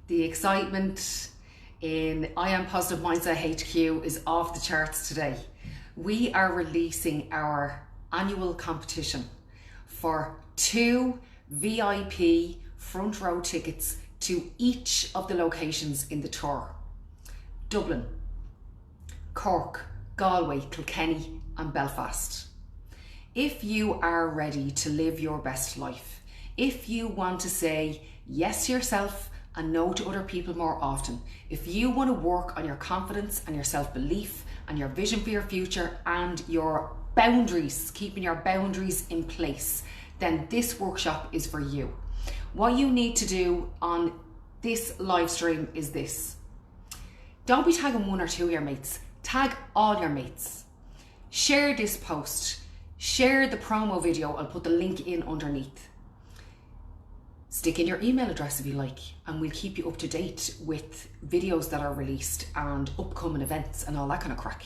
The excitement in I Am Positive Mindset HQ is off the charts today. We are releasing our annual competition for 2 VIP front row tickets to each of the locations in the tour: Dublin, Cork, Galway, Kilkenny and Belfast. If you are ready to live your best life, if you want to say yes to yourself and no to other people more often, if you want to work on your confidence and your self-belief and your vision for your future and your boundaries, keeping your boundaries in place, then this workshop is for you. What you need to do on this live stream is this. Don't be tagging 1 or 2 of your mates, tag all your mates. Share this post, share the promo video, I'll put the link in underneath. Stick in your email address if you like, and we'll keep you up to date with videos that are released and upcoming events and all that kind of crack,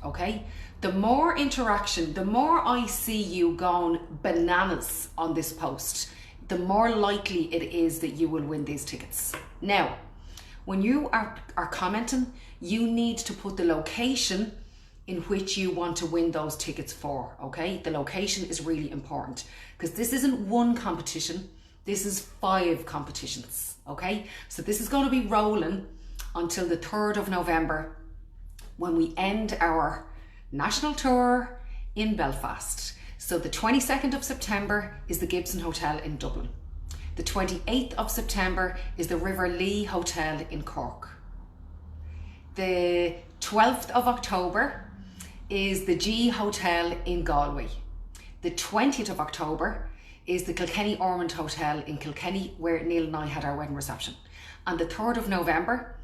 okay? The more interaction, the more I see you going bananas on this post, the more likely it is that you will win these tickets. Now, when you are commenting, you need to put the location in which you want to win those tickets for, okay? The location is really important because this isn't one competition, this is 5 competitions, okay? So this is going to be rolling until the 3rd of November when we end our national tour in Belfast. So the 22nd of September is the Gibson Hotel in Dublin. The 28th of September is the River Lee Hotel in Cork. The 12th of October is the G Hotel in Galway. The 20th of October is the Kilkenny Ormond Hotel in Kilkenny, where Neil and I had our wedding reception. And the 3rd of November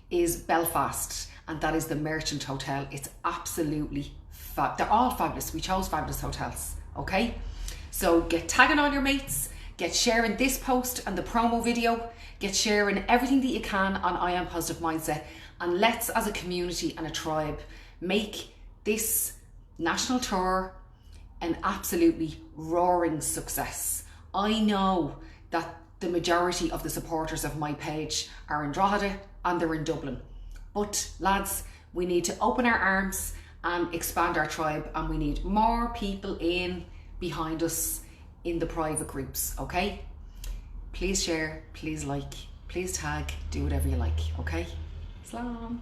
is Belfast, and that is the Merchant Hotel. It's absolutely they're all fabulous. We chose fabulous hotels, okay? So get tagging all your mates, get sharing this post and the promo video, get sharing everything that you can on I Am Positive Mindset, and let's, as a community and a tribe, make this national tour an absolutely roaring success. I know that the majority of the supporters of my page are in Drogheda and they're in Dublin. But lads, we need to open our arms and expand our tribe, and we need more people in behind us in the private groups, okay? Please share, please like, please tag, do whatever you like, okay? Salam.